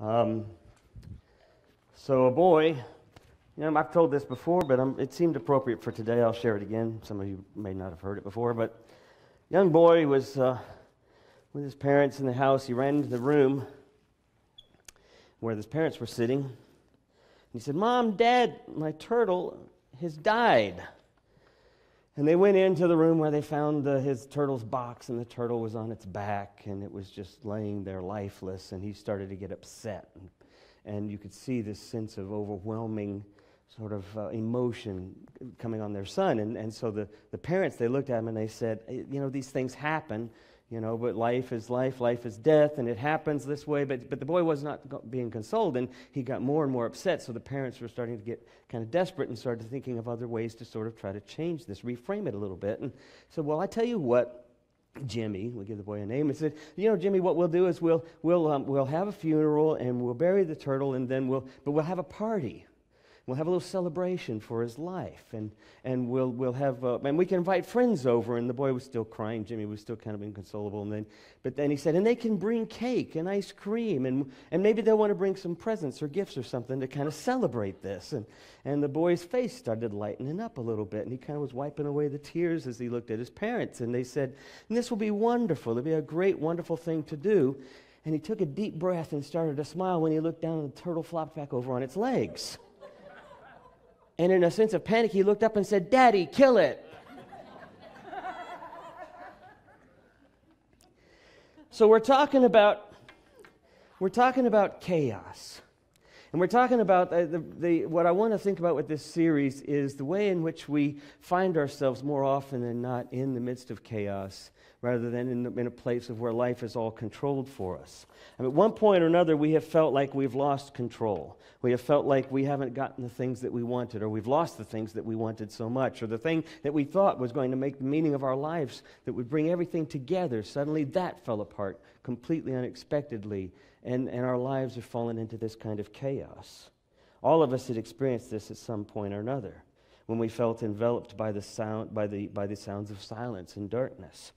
Um, so a boy, I've told this before, but it seemed appropriate for today. I'll share it again. Some of you may not have heard it before, but a young boy was with his parents in the house. He ran into the room where his parents were sitting. He said, "Mom, Dad, my turtle has died." And they went into the room where they found his turtle's box, and the turtle was on its back, and it was just laying there lifeless, and he started to get upset. And you could see this sense of overwhelming sort of emotion coming on their son. And so the parents, they looked at him and they said, these things happen, but life is life, life is death, and it happens this way. But the boy was not being consoled, and he got more and more upset. So the parents were starting to get kind of desperate and started thinking of other ways to sort of try to change this, reframe it a little bit. And so, well, I tell you what, Jimmy, we'll give the boy a name, and said, Jimmy, what we'll do is we'll have a funeral and we'll bury the turtle, and then we'll have a party. We'll have a little celebration for his life, and we'll have and we can invite friends over. And the boy was still crying. Jimmy was still kind of inconsolable. But then he said, and they can bring cake and ice cream, and maybe they'll want to bring some presents or gifts or something to kind of celebrate this. And the boy's face started lightening up a little bit, and he kind of was wiping away the tears as he looked at his parents. And they said, and this will be wonderful. It'll be a great, wonderful thing to do. And he took a deep breath and started to smile when he looked down, and the turtle flopped back over on its legs. And in a sense of panic, he looked up and said, "Daddy, kill it." So we're talking about chaos. And we're talking about what I want to think about with this series is the way in which we find ourselves more often than not in the midst of chaos, rather than in a place of where life is all controlled for us. And at one point or another, we have felt like we've lost control. We have felt like we haven't gotten the things that we wanted, or we've lost the things that we wanted so much, or the thing that we thought was going to make the meaning of our lives, that would bring everything together. Suddenly that fell apart completely unexpectedly, and our lives have fallen into this kind of chaos. All of us had experienced this at some point or another, when we felt enveloped by the sounds of silence and darkness.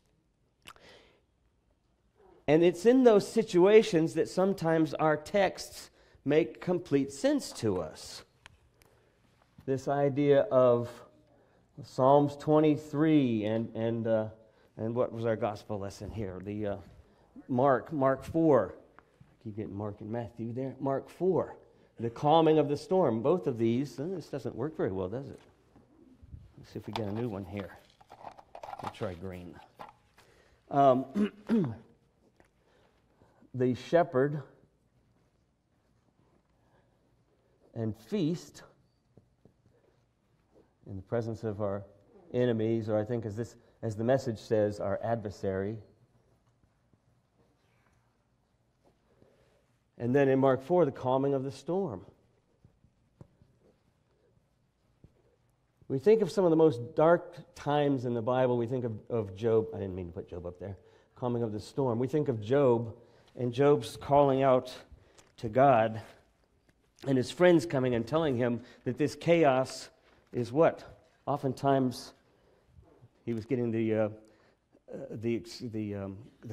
And it's in those situations that sometimes our texts make complete sense to us. This idea of Psalms 23 and what was our gospel lesson here? The Mark 4. I keep getting Mark and Matthew there. Mark 4. The calming of the storm. Both of these, this doesn't work very well, does it? Let's see if we get a new one here. We'll try green. The shepherd and feast in the presence of our enemies, or I think as the message says, our adversary. And then in Mark 4, the calming of the storm. We think of some of the most dark times in the Bible. We think of Job. I didn't mean to put Job up there. Calming of the storm. We think of Job, and Job's calling out to God, and his friends coming and telling him that this chaos is what? Oftentimes, he was getting the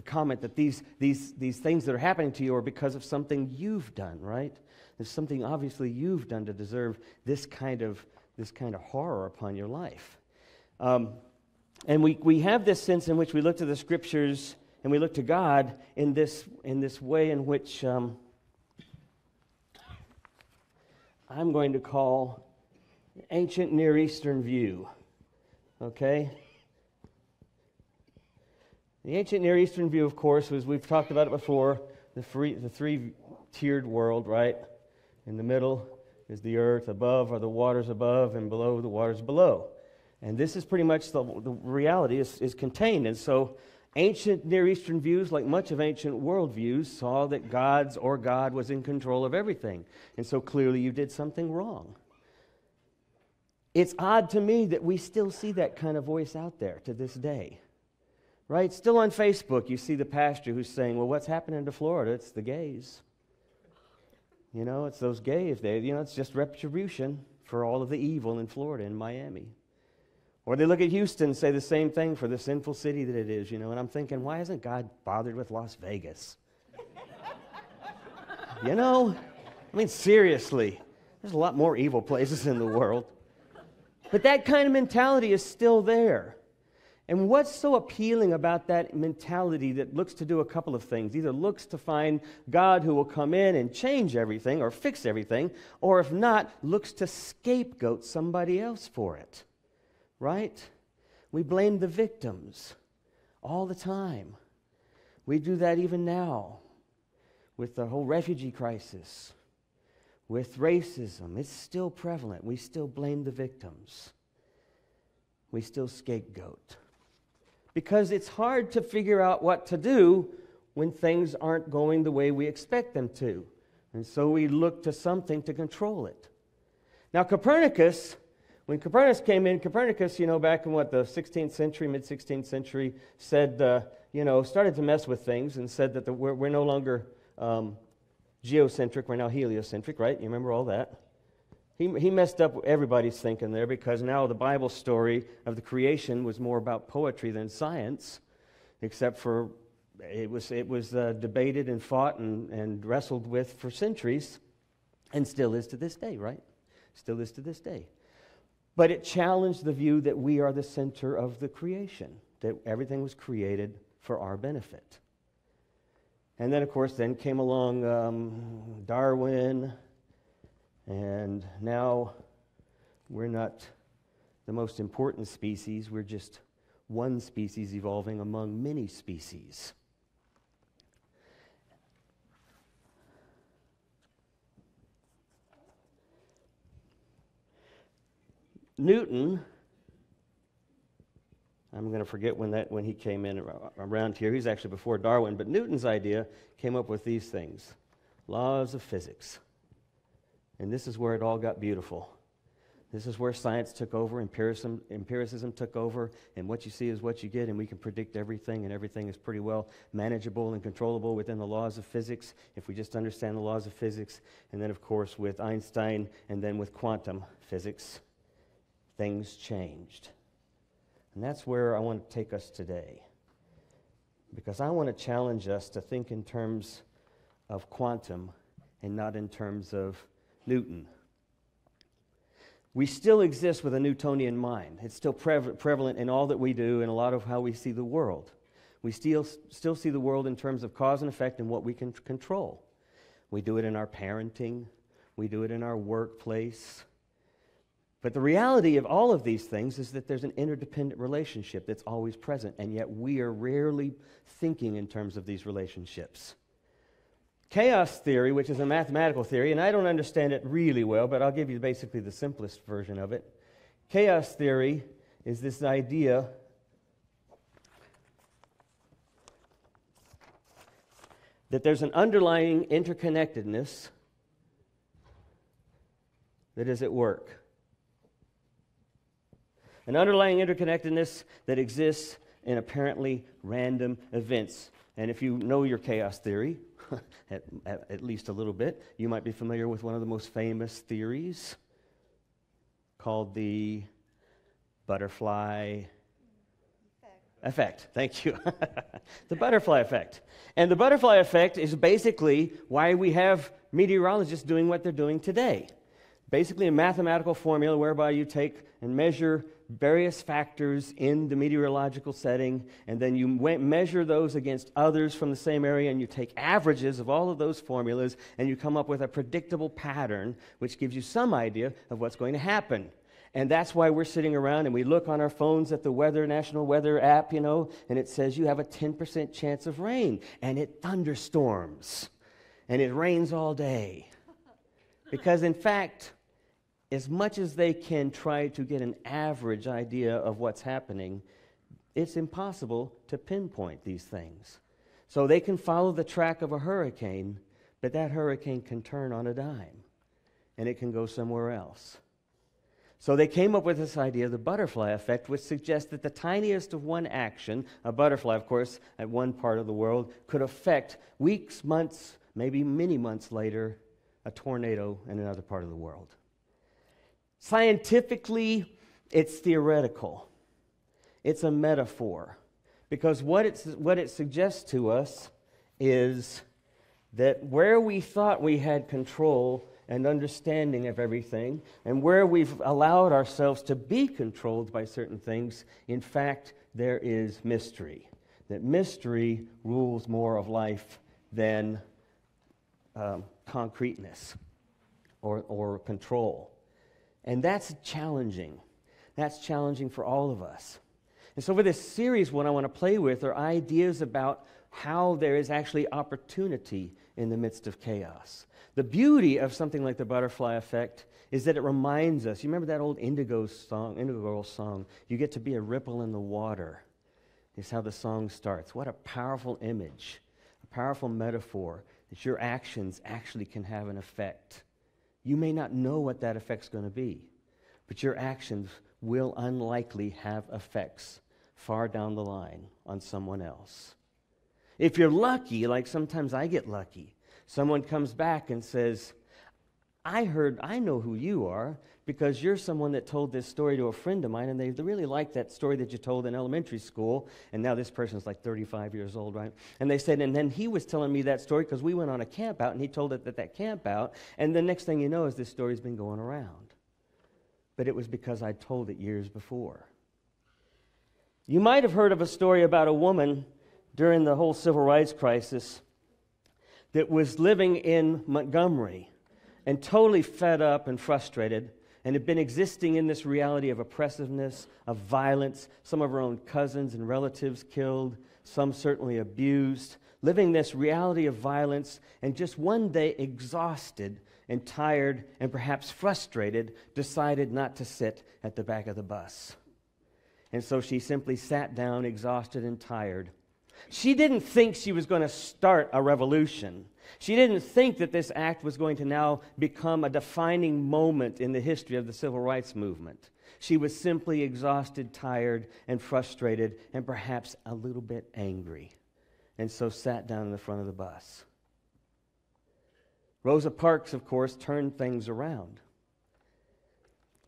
comment that these things that are happening to you are because of something you've done, right? There's something obviously you've done to deserve this kind of horror upon your life. And we have this sense in which we look to the Scriptures and we look to God in this way in which I'm going to call ancient Near Eastern view. Okay? The ancient Near Eastern view, of course, was, we've talked about it before, the three-tiered world, right? In the middle is the earth, above are the waters above, and below the waters below. And this is pretty much the reality is contained. And so ancient Near Eastern views, like much of ancient worldviews, saw that God was in control of everything. And so clearly you did something wrong. It's odd to me that we still see that kind of voice out there to this day. Right? Still on Facebook, you see the pastor who's saying, well, what's happening to Florida? It's the gays. It's those gays. It's just retribution for all of the evil in Florida and Miami. Or they look at Houston and say the same thing for the sinful city that it is, and I'm thinking, why isn't God bothered with Las Vegas? You know? I mean, seriously. There's a lot more evil places in the world. But that kind of mentality is still there. And what's so appealing about that mentality that looks to do a couple of things? Either looks to find God who will come in and change everything or fix everything, or if not, looks to scapegoat somebody else for it. Right? We blame the victims all the time. We do that even now with the whole refugee crisis, with racism. It's still prevalent. We still blame the victims. We still scapegoat. Because it's hard to figure out what to do when things aren't going the way we expect them to. And so we look to something to control it. Now Copernicus, when Copernicus came in, Copernicus, back in the 16th century, mid-16th century, said, started to mess with things and said that we're no longer geocentric, we're now heliocentric, right? You remember all that? He messed up everybody's thinking there, because now the Bible story of the creation was more about poetry than science, except for it was debated and fought and wrestled with for centuries, and still is to this day, right? Still is to this day. But it challenged the view that we are the center of the creation, that everything was created for our benefit. And then, of course, came along Darwin. And now we're not the most important species. We're just one species evolving among many species. Newton, I'm going to forget when he came in around here. He's actually before Darwin. But Newton's idea came up with these things. Laws of physics. And this is where it all got beautiful. This is where science took over, empiricism took over, and what you see is what you get, and we can predict everything, and everything is pretty well manageable and controllable within the laws of physics, if we just understand the laws of physics. And then, of course, with Einstein, and then with quantum physics, things changed. And that's where I want to take us today, because I want to challenge us to think in terms of quantum and not in terms of Newton. We still exist with a Newtonian mind. It's still prevalent in all that we do and a lot of how we see the world. We still see the world in terms of cause and effect and what we can control. We do it in our parenting. We do it in our workplace. But the reality of all of these things is that there's an interdependent relationship that's always present, and yet we are rarely thinking in terms of these relationships. Chaos theory, which is a mathematical theory, and I don't understand it really well, but I'll give you basically the simplest version of it. Chaos theory is this idea that there's an underlying interconnectedness that is at work. An underlying interconnectedness that exists in apparently random events. And if you know your chaos theory, at least a little bit, you might be familiar with one of the most famous theories called the butterfly effect. Thank you. The butterfly effect. And the butterfly effect is basically why we have meteorologists doing what they're doing today. Basically a mathematical formula whereby you take and measure various factors in the meteorological setting, and then you measure those against others from the same area, and you take averages of all of those formulas, and you come up with a predictable pattern which gives you some idea of what's going to happen. And that's why we're sitting around and we look on our phones at the National Weather app, and it says you have a 10% chance of rain, and it thunderstorms, and it rains all day. Because in fact, as much as they can try to get an average idea of what's happening, it's impossible to pinpoint these things. So they can follow the track of a hurricane, but that hurricane can turn on a dime, and it can go somewhere else. So they came up with this idea, the butterfly effect, which suggests that the tiniest of one action, a butterfly, of course, at one part of the world, could affect weeks, months, maybe many months later, a tornado in another part of the world. Scientifically, it's theoretical. It's a metaphor. Because what it suggests to us is that where we thought we had control and understanding of everything, and where we've allowed ourselves to be controlled by certain things, in fact, there is mystery. That mystery rules more of life than concreteness or control. And that's challenging. That's challenging for all of us. And so for this series, what I want to play with are ideas about how there is actually opportunity in the midst of chaos. The beauty of something like the butterfly effect is that it reminds us, you remember that old Indigo Girls song, you get to be a ripple in the water, is how the song starts. What a powerful image, a powerful metaphor, that your actions actually can have an effect. You may not know what that effect's going to be, but your actions will unlikely have effects far down the line on someone else. If you're lucky, like sometimes I get lucky, someone comes back and says, I know who you are because you're someone that told this story to a friend of mine, and they really liked that story that you told in elementary school, and now this person's like 35 years old, right? And they said, and then he was telling me that story because we went on a camp out, and he told it at that camp out, and the next thing you know is this story's been going around. But it was because I told it years before. You might have heard of a story about a woman during the whole civil rights crisis that was living in Montgomery and totally fed up and frustrated and had been existing in this reality of oppressiveness, of violence, some of her own cousins and relatives killed, some certainly abused, living this reality of violence, and just one day exhausted and tired and perhaps frustrated, decided not to sit at the back of the bus. And so she simply sat down, exhausted and tired. She didn't think she was going to start a revolution. She didn't think that this act was going to now become a defining moment in the history of the civil rights movement. She was simply exhausted, tired, and frustrated, and perhaps a little bit angry, and so sat down in the front of the bus. Rosa Parks, of course, turned things around.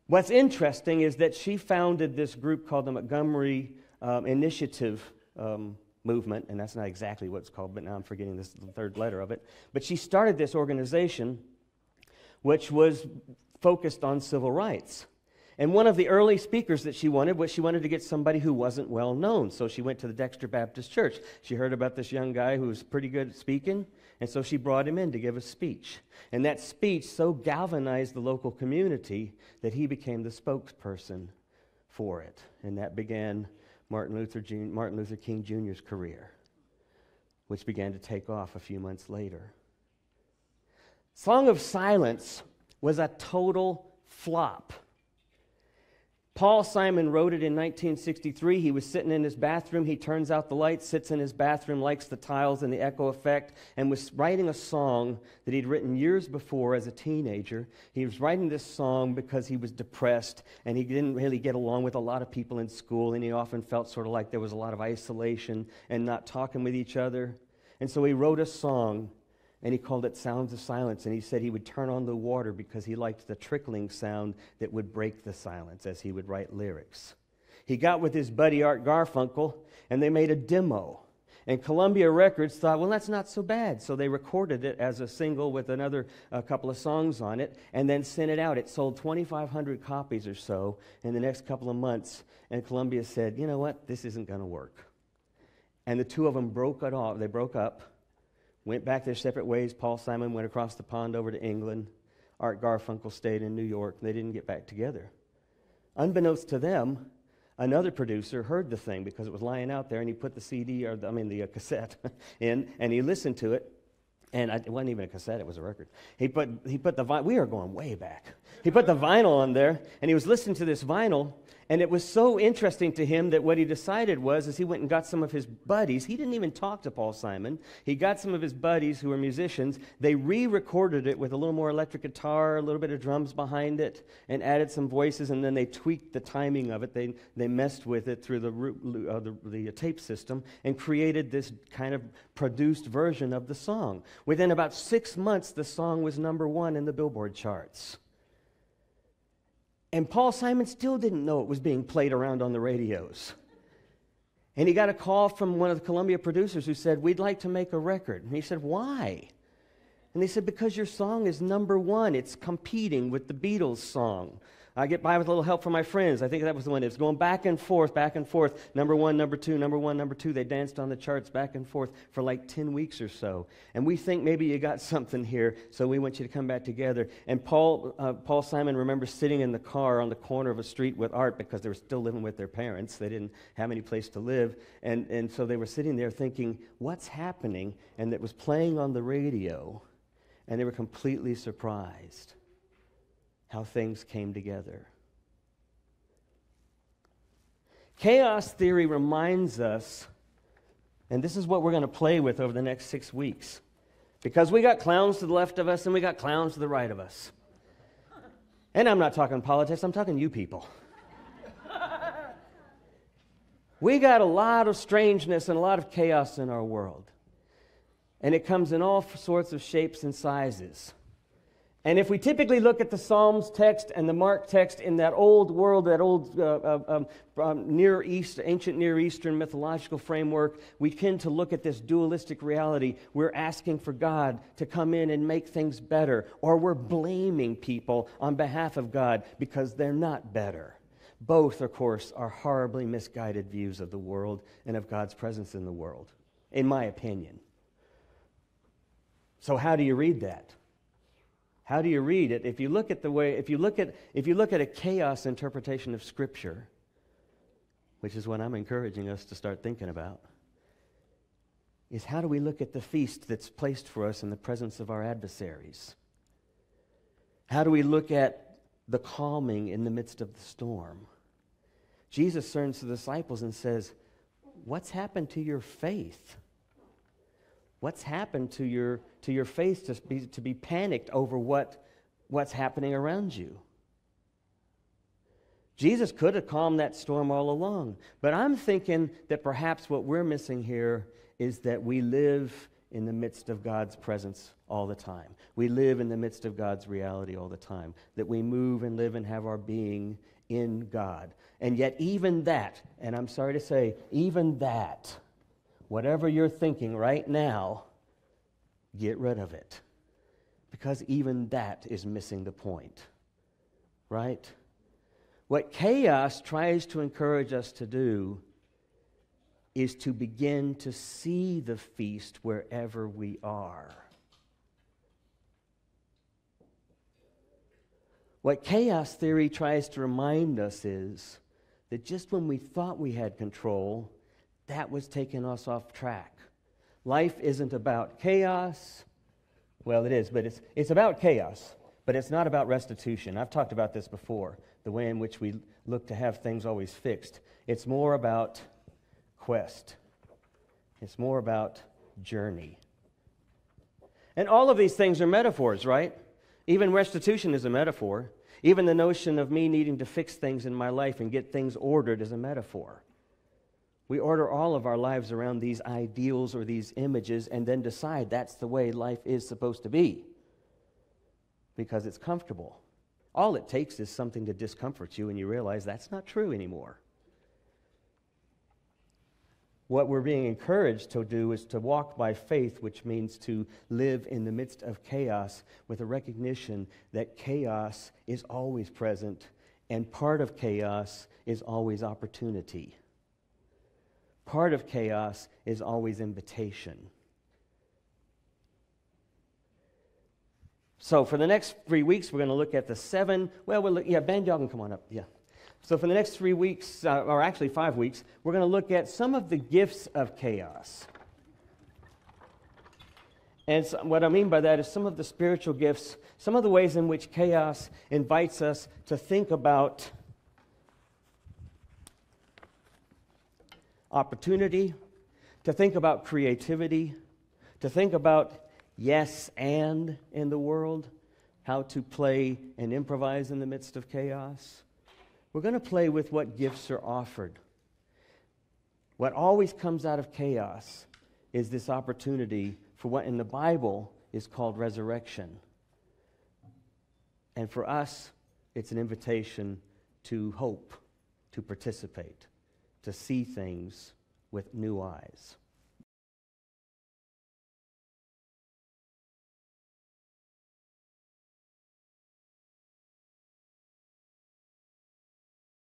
What's interesting is that she founded this group called the Montgomery Initiative Movement, and that's not exactly what it's called, but now I'm forgetting the third letter of it. But she started this organization which was focused on civil rights. And one of the early speakers that she wanted to get somebody who wasn't well known. So she went to the Dexter Baptist Church. She heard about this young guy who was pretty good at speaking, and so she brought him in to give a speech. And that speech so galvanized the local community that he became the spokesperson for it. And that began Martin Luther King Jr.'s career, which began to take off a few months later. Song of Silence was a total flop. Paul Simon wrote it in 1963. He was sitting in his bathroom. He turns out the light, sits in his bathroom, likes the tiles and the echo effect, and was writing a song that he'd written years before as a teenager. He was writing this song because he was depressed, and he didn't really get along with a lot of people in school, and he often felt sort of like there was a lot of isolation and not talking with each other. And so he wrote a song, and he called it Sounds of Silence, and he said he would turn on the water because he liked the trickling sound that would break the silence as he would write lyrics. He got with his buddy Art Garfunkel, and they made a demo. And Columbia Records thought, well, that's not so bad. So they recorded it as a single with another couple of songs on it, and then sent it out. It sold 2,500 copies or so in the next couple of months, and Columbia said, you know what, this isn't going to work. And the two of them broke it off. They broke up. Went back their separate ways. Paul Simon went across the pond over to England. Art Garfunkel stayed in New York. They didn't get back together. Unbeknownst to them, another producer heard the thing because it was lying out there, and he put the cassette in, and he listened to it. And it wasn't even a cassette; it was a record. He put the vinyl. We are going way back. He put the vinyl on there, and he was listening to this vinyl. And it was so interesting to him that what he decided was he went and got some of his buddies. He didn't even talk to Paul Simon. He got some of his buddies who were musicians. They re-recorded it with a little more electric guitar, a little bit of drums behind it, and added some voices, and then they tweaked the timing of it. They messed with it through the tape system and created this kind of produced version of the song. Within about 6 months, the song was #1 in the Billboard charts. And Paul Simon still didn't know it was being played around on the radios. And he got a call from one of the Columbia producers who said, we'd like to make a record. And he said, why? And they said, because your song is number one. It's competing with the Beatles song. I get by with a little help from my friends. I think that was the one. It was going back and forth, back and forth. Number one, number two, number one, number two. They danced on the charts back and forth for like 10 weeks or so. And we think maybe you got something here, so we want you to come back together. And Paul Simon remembers sitting in the car on the corner of a street with Art because they were still living with their parents. They didn't have any place to live. And so they were sitting there thinking, what's happening? And it was playing on the radio. And they were completely surprised how things came together. Chaos theory reminds us, and this is what we're going to play with over the next 6 weeks, because we got clowns to the left of us and we got clowns to the right of us. And I'm not talking politics, I'm talking you people. We got a lot of strangeness and a lot of chaos in our world. And it comes in all sorts of shapes and sizes. And if we typically look at the Psalms text and the Mark text in that old world, that old Near East, ancient Near Eastern mythological framework, we tend to look at this dualistic reality. We're asking for God to come in and make things better, or we're blaming people on behalf of God because they're not better. Both, of course, are horribly misguided views of the world and of God's presence in the world, in my opinion. So how do you read that? How do you read it? If you look at a chaos interpretation of Scripture, which is what I'm encouraging us to start thinking about, is how do we look at the feast that's placed for us in the presence of our adversaries? How do we look at the calming in the midst of the storm? Jesus turns to the disciples and says, what's happened to your faith? What's happened to your faith to be panicked over what's happening around you? Jesus could have calmed that storm all along, but I'm thinking that perhaps what we're missing here is that we live in the midst of God's presence all the time. We live in the midst of God's reality all the time, that we move and live and have our being in God. And yet even that, and I'm sorry to say, even that, whatever you're thinking right now, get rid of it. Because even that is missing the point. Right? What chaos tries to encourage us to do is to begin to see the feast wherever we are. What chaos theory tries to remind us is that just when we thought we had control, that was taking us off track. Life isn't about chaos. Well, it is, but it's about chaos, but it's not about restitution. I've talked about this before, the way in which we look to have things always fixed. It's more about quest. It's more about journey. And all of these things are metaphors, right? Even restitution is a metaphor. Even the notion of me needing to fix things in my life and get things ordered is a metaphor. We order all of our lives around these ideals or these images and then decide that's the way life is supposed to be because it's comfortable. All it takes is something to discomfort you and you realize that's not true anymore. What we're being encouraged to do is to walk by faith, which means to live in the midst of chaos with a recognition that chaos is always present and part of chaos is always opportunity. Part of chaos is always invitation. So for the next 3 weeks, we're going to look at the 7. Ben, y'all can come on up. Yeah. So for the next 3 weeks, or actually 5 weeks, we're going to look at some of the gifts of chaos. And so what I mean by that is some of the spiritual gifts, some of the ways in which chaos invites us to think about opportunity, to think about creativity, to think about yes and in the world, how to play and improvise in the midst of chaos. We're going to play with what gifts are offered. What always comes out of chaos is this opportunity for what in the Bible is called resurrection. And for us, it's an invitation to hope, to participate, to see things with new eyes.